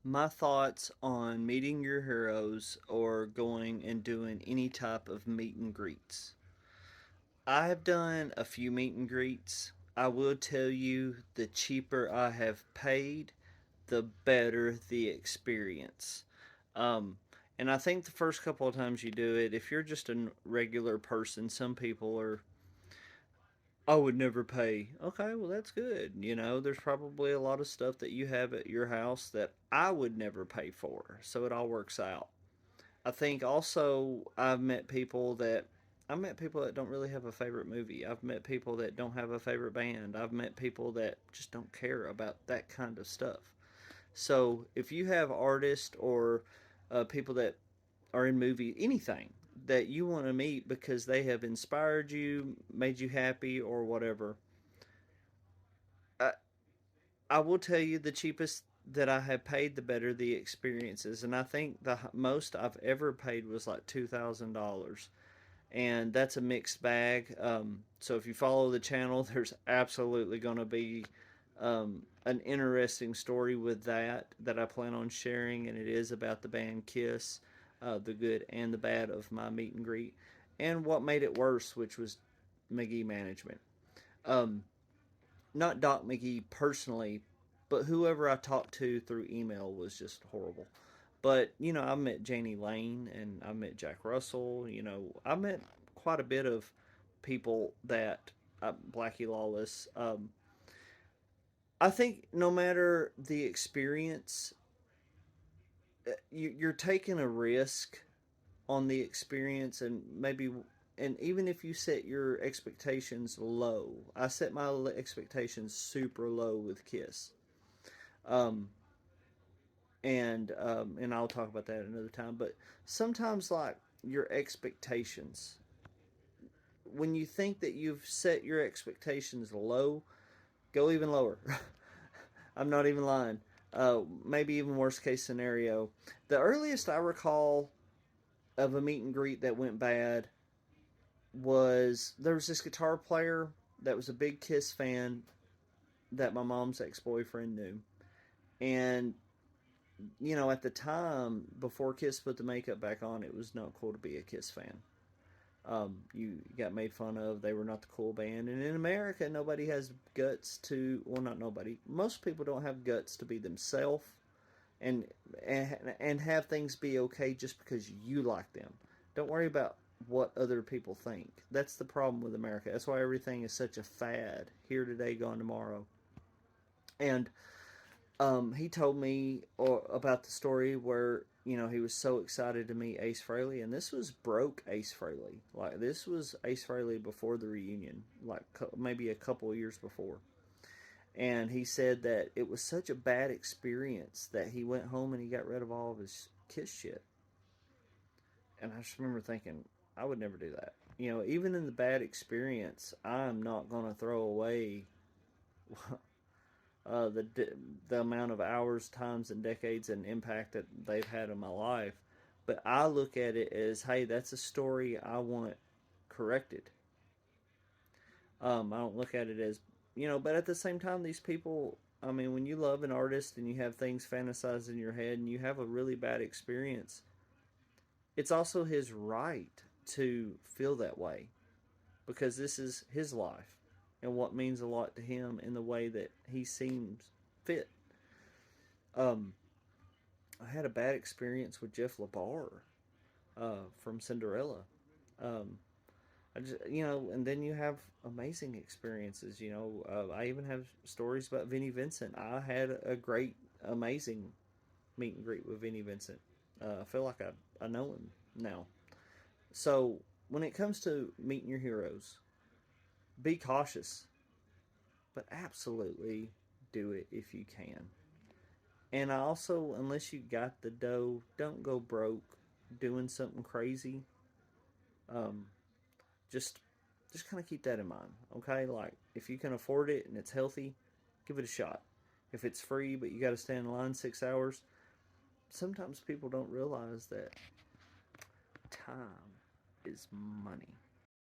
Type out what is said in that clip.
My thoughts on meeting your heroes or going and doing any type of meet and greets. I have done a few meet and greets. I will tell you the cheaper I have paid, the better the experience. Um, and I think the first couple of times you do it, if you're just a regular person, some people are, I would never pay. Okay, well, that's good. There's probably a lot of stuff that you have at your house that I would never pay for. So it all works out. I think also I've met people that don't really have a favorite movie. I've met people that don't have a favorite band. I've met people that just don't care about that kind of stuff. So if you have artists or people that are in movie anything that you want to meet because they have inspired you, made you happy, or whatever, I, I will tell you the cheapest that I have paid, the better the experiences. And I think the most I've ever paid was like $2,000, and that's a mixed bag. So if you follow the channel, there's absolutely going to be an interesting story with that I plan on sharing, and it is about the band Kiss, the good and the bad of my meet and greet, and what made it worse, which was McGee management. Um, Not Doc McGee personally, but whoever I talked to through email was just horrible. But I met Janie Lane and I met Jack Russell. I met quite a bit of people that Blackie Lawless. I think no matter the experience, you're taking a risk on the experience, and even if you set your expectations low, I set my expectations super low with Kiss. Um, and I'll talk about that another time. But sometimes, like your expectations, when you think that you've set your expectations low, go even lower. I'm not even lying. Maybe even worst case scenario. The earliest I recall of a meet and greet that went bad was there was this guitar player that was a big Kiss fan that my mom's ex boyfriend knew. And at the time, before Kiss put the makeup back on, it was not cool to be a Kiss fan. You got made fun of. They were not the cool band. And in America, nobody has guts to, well, not nobody. Most people don't have guts to be themselves and, and have things be okay just because you like them. Don't worry about what other people think. That's the problem with America. That's why everything is such a fad. Here today, gone tomorrow. And he told me about the story where he was so excited to meet Ace Frehley, and this was broke Ace Frehley. Like this was Ace Frehley before the reunion, like maybe a couple of years before. And he said that it was such a bad experience that he went home and he got rid of all of his Kiss shit. And I just remember thinking, I would never do that. Even in the bad experience, I'm not gonna throw away uh, the the amount of hours, times, and decades and impact that they've had in my life. But I look at it as, hey, that's a story I want corrected. I don't look at it as, but at the same time, these people. I mean, when you love an artist and you have things fantasized in your head and you have a really bad experience, it's also his right to feel that way because this is his life and what means a lot to him in the way that he seems fit. Um, I had a bad experience with Jeff LeBar from Cinderella. Um, I just, and then you have amazing experiences. I even have stories about Vinnie Vincent. I had a great, amazing meet and greet with Vinnie Vincent. I feel like I know him now. So when it comes to meeting your heroes, be cautious, but absolutely do it if you can. And I also, unless you got the dough, don't go broke doing something crazy. Um, just just kind of keep that in mind, okay? Like if you can afford it and it's healthy, give it a shot. If it's free but you got to stand in line 6 hours, sometimes people don't realize that time is money.